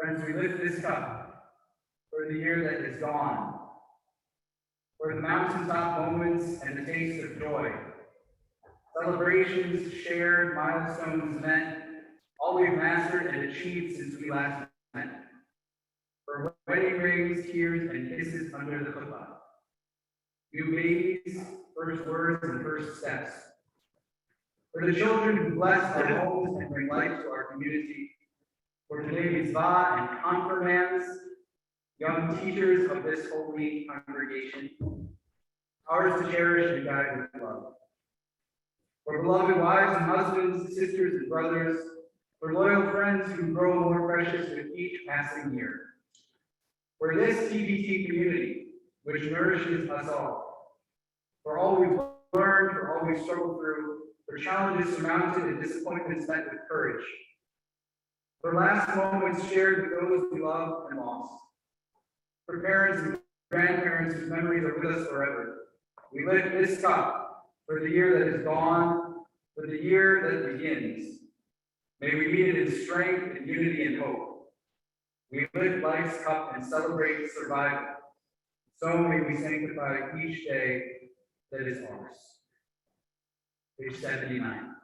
Friends, we lift this cup for the year that is gone, for the mountaintop moments and the taste of joy, celebrations, shared milestones met, all we've mastered and achieved since we last met, for wedding rings, tears, and kisses under the chuppah, new babies, first words, and first steps, for the children who bless our homes and bring light to our community, for today mitzvah and confirmands, young teachers of this holy congregation, ours to cherish and guide with love. For beloved wives and husbands, sisters and brothers, for loyal friends who grow more precious with each passing year. For this TBT community, which nourishes us all. For all we've learned, for all we've struggled through, for challenges surmounted and disappointments met with courage. For last moments shared with those we love and lost. For parents and grandparents whose memories are with us forever. We lift this cup for the year that is gone, for the year that begins. May we meet it in strength and unity and hope. We lift life's cup and celebrate survival. So may we sanctify each day that is ours. Page 79.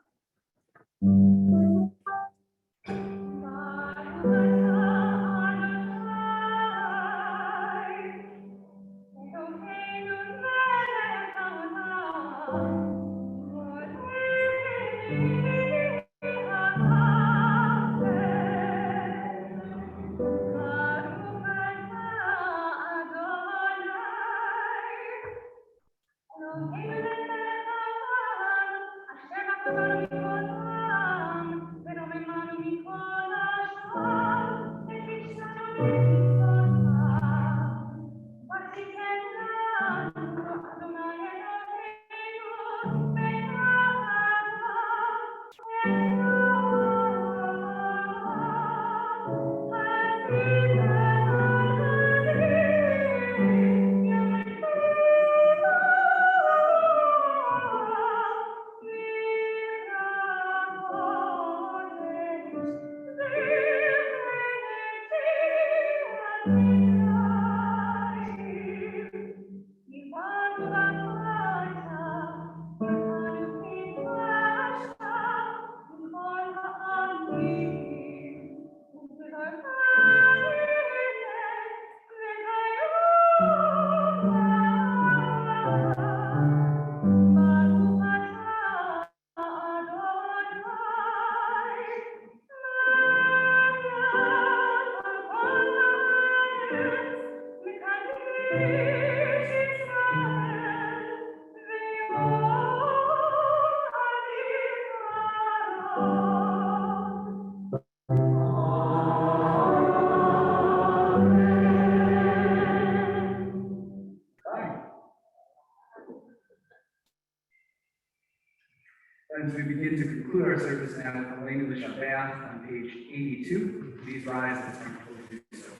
As we begin to conclude our service now, calling the Shabbat on page 82, please rise as comfortable to do so.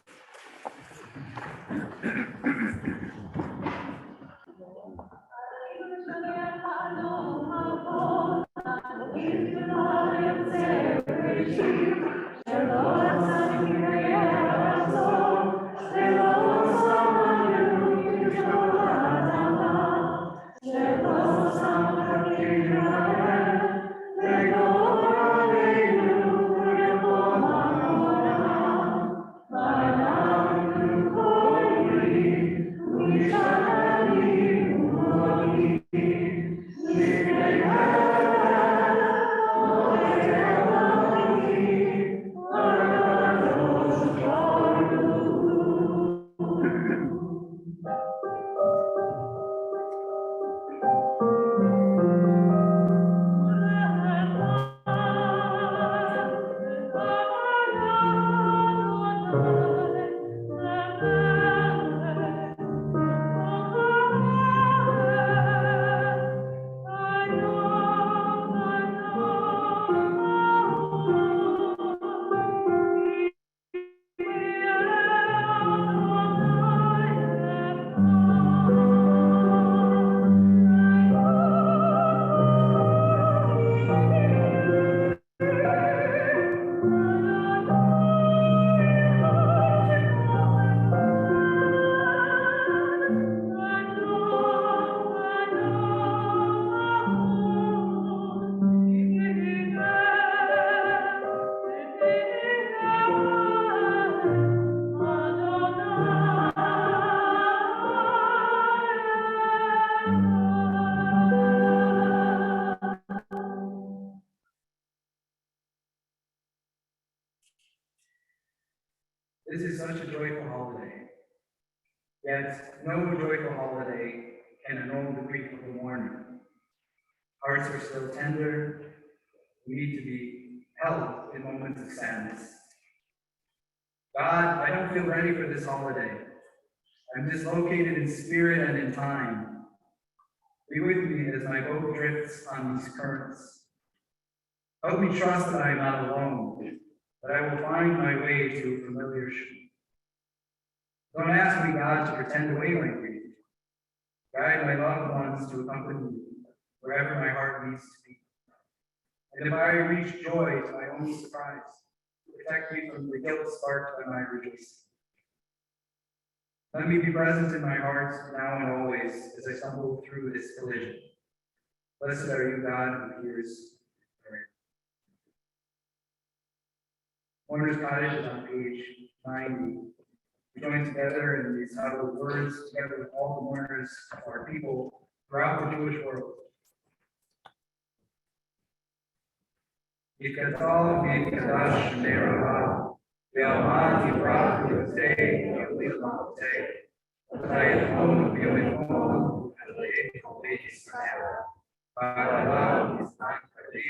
Yet no joyful holiday can annul the grief of the mourning. Hearts are still tender. We need to be held in moments of sadness. God, I don't feel ready for this holiday. I'm dislocated in spirit and in time. Be with me as my boat drifts on these currents. Help me trust that I am not alone, that I will find my way to a familiar shore. Don't ask me, God, to pretend away my grief. Guide my loved ones to accompany me wherever my heart needs to be. And if I reach joy to my own surprise, protect me from the guilt sparked by my rejoicing. Let me be present in my heart now and always as I stumble through this collision. Blessed are you, God, who hears prayer. Mourner's Cottage is on page 90. We join together in these hallowed words, together with all the mourners of our people throughout the Jewish world. Yikatal v'yikadash shemei Rabbah, v'alma tivrach v'yotei v'yolitmotei, v'yayachon v'yomichon v'yolei v'yolei Yisrael, v'alav yisnak v'yolei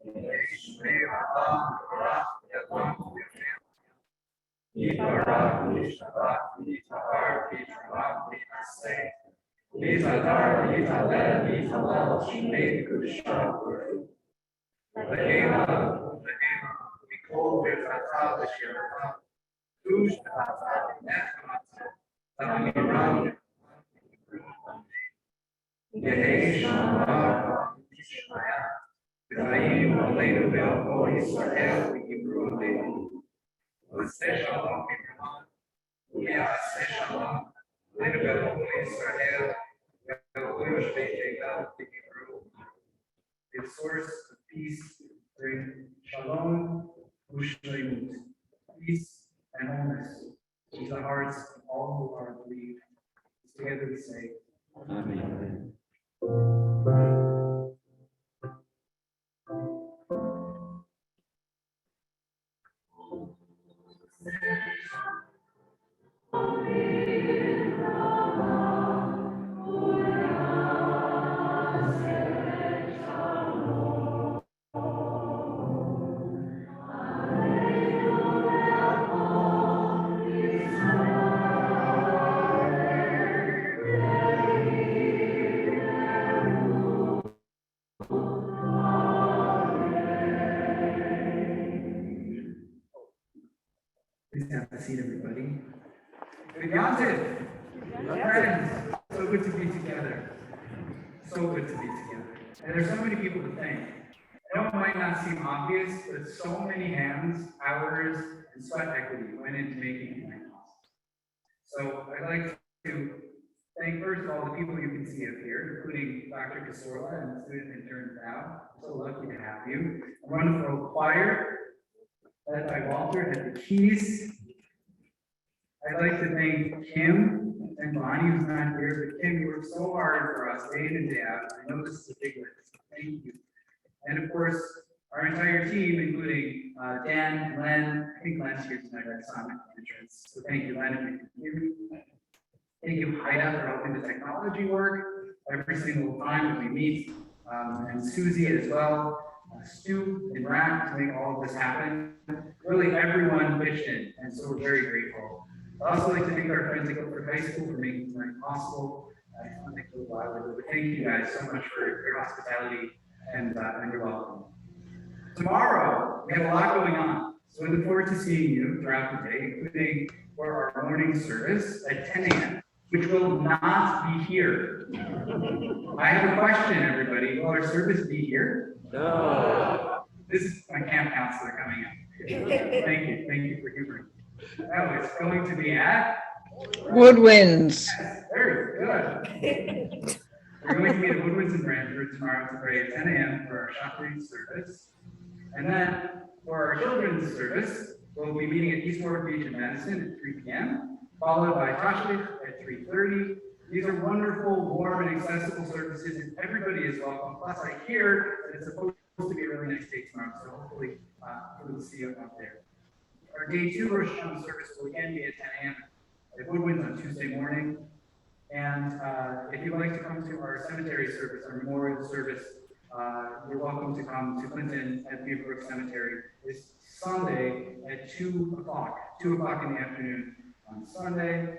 v'yolei, shemei Rabbah v'rach v'yadam v'yolei, Yiparach v'yishabach v'yitahar v'yitrach v'yinaseh, v'yitadar v'yitalel v'yitalel shemei kudshah v'ru. V'hema, v'kol v'yitata v'shirata, v'ushtata v'nechmata, v'amiram Yehei Shamar v'yishmaya, v'chayim aleinu v'alko Yisrael v'yibru aleinu. V'aseh shalom v'yirman, v'yaseh shalom, aleinu v'alko Yisrael, v'alko yoshvei tegal v'yibru. The source of peace bring shalom u'shleimut, peace and wholeness to the hearts of all who are bereaved. Together we say, Amen. Please have a seat, everybody. Good Yontif, friends, so good to be together. So good to be together. And there's so many people to thank. I know it might not seem obvious, but so many hands, hours, and sweat equity went into making it possible. So I'd like to thank first of all the people you can see up here, including Dr. Casorla and the student intern now. So lucky to have you. A wonderful choir led by Walter at the keys. I'd like to thank Kim and Bonnie, who's not here, but Kim, you worked so hard for us day in and day out. I know this is a big list, so thank you. And of course, our entire team, including Dan, Len, I think Len's here tonight, I saw him at the entrance. So thank you, Len, if you can hear me. Thank you, Haida, for helping the technology work every single time that we meet, and Susie as well. Stu and Rack to make all of this happen. Really, everyone pitched in, and so we're very grateful. I'd also like to thank our friends at Guilford High School for making tonight possible. Thank you guys so much for your hospitality and your welcome. Tomorrow, we have a lot going on, so we look forward to seeing you throughout the day, including for our morning service at 10 a.m., which will not be here. I have a question, everybody. Will our service be here? No. This is my camp counselor coming in. Thank you for humoring. No, it's going to be at Woodwinds. Yes, very good. We're going to be at Woodwinds in Brantford tomorrow to pray at 10 a.m. for our shopping service. And then for our children's service, we'll be meeting at East Warwick Beach in Madison at 3 p.m., followed by Tashlich at 3:30. These are wonderful, warm, and accessible services, and everybody is welcome. Plus, I hear that it's supposed to be a really nice day tomorrow, so hopefully we'll see you out there. Our day 2 Rosh Hashanah service will again be at 10 a.m. at Woodwinds on Tuesday morning. And if you'd like to come to our cemetery service, our memorial service, you're welcome to come to Clinton at Beaverbrook Cemetery this Sunday at 2 o'clock, 2 o'clock in the afternoon on Sunday.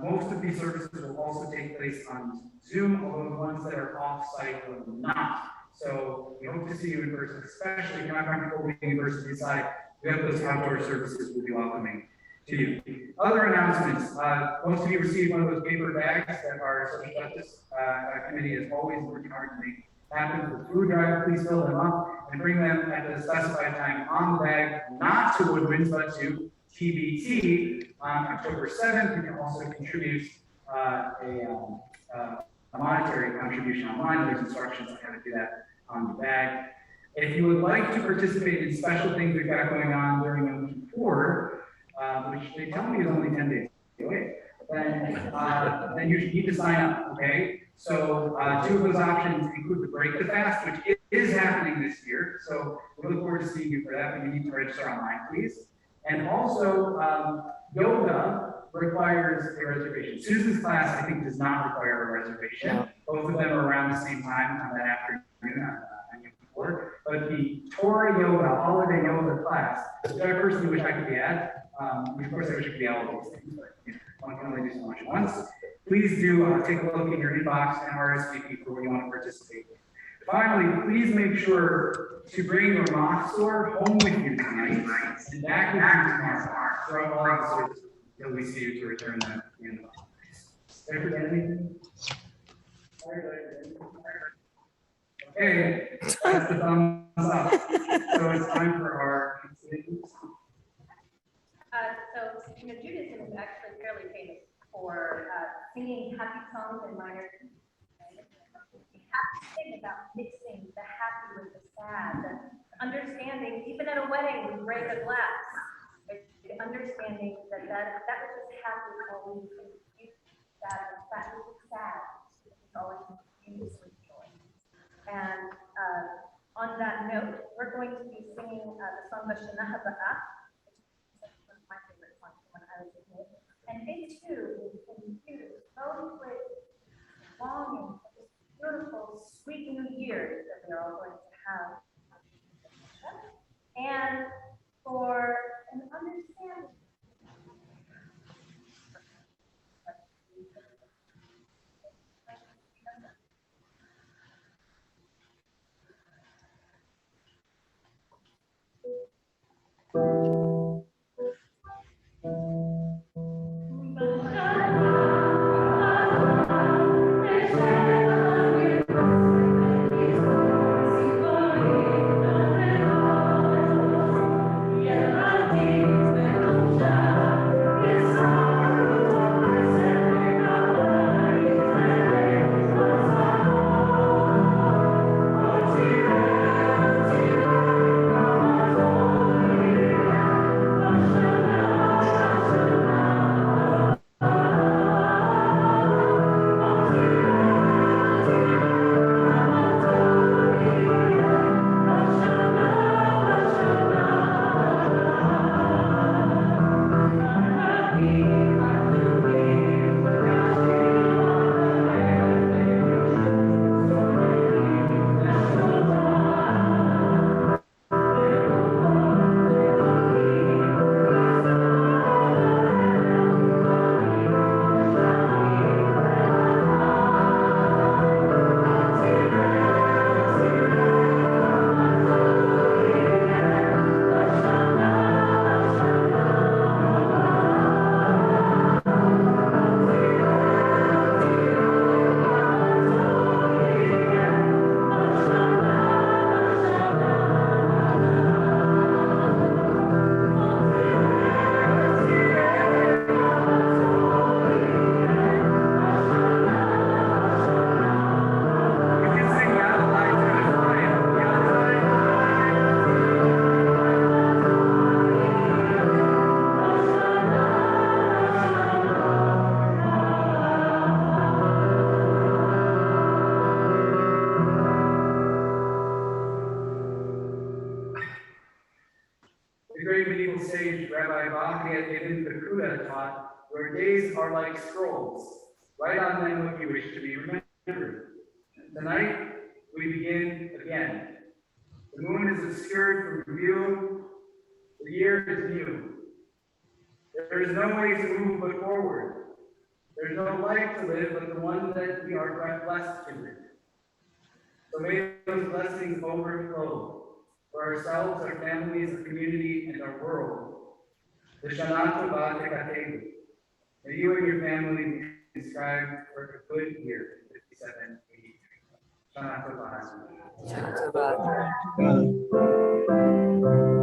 Most of these services will also take place on Zoom, although the ones that are off-site will not. So we hope to see you in person, especially if you're not comfortable being in person inside. We have those outdoor services will be welcoming to you. Other announcements, most of you received one of those paper bags that our social justice committee is always working hard to make happen. For the food drive, please fill them up and bring them at the specified time on the bag, not to Woodwinds, but to TBT on October 7th. You can also contribute a monetary contribution online. There's instructions on how to do that on the bag. If you would like to participate in special things we've got going on during the week forward, which they tell me is only 10 days away, then you need to sign up, okay? So two of those options include the Break the Fast, which is happening this year. So we look forward to seeing you for that, but you need to register online, please. And also, yoga requires a reservation. Susan's class, I think, does not require a reservation. No. Both of them are around the same time on that afternoon. But the Torah yoga, holiday yoga class, which I personally wish I could be at, of course I wish I could be at all of these things, but you know, one can only do so much at once. Please do take a look in your inbox and RSVP for where you want to participate. Finally, please make sure to bring your mock sword home with you tonight and back with you tomorrow throughout all of the services until we see you to return them at the end of the holidays. Did I forget anything? Okay, that's the thumbs up. So it's time for our constituents. So, Judaism is actually fairly famous for singing happy songs and minor keys. We have to sing about mixing the happy with the sad, the understanding, even at a wedding, we break a glass. The understanding that which is happy always is sad, that which is sad is always infused with joy. And on that note, we're going to be singing the song HaShanah, which is one of my favorite songs when I was a kid. And it too is infused both with longing for this beautiful, sweet new year that we are all going to have, and for an understanding. Your days are like scrolls. Write on them what you wish to be remembered. Tonight, we begin again. The moon is obscured from view. The year is new. There is no way to move but forward. There is no life to live but the one that we are blessed to live. So may those blessings overflow for ourselves, our families, our community, and our world. HaShanah Tova Tekatenu. May you and your family be inscribed for a good year, 5783. HaShanah Tova. Shabbat.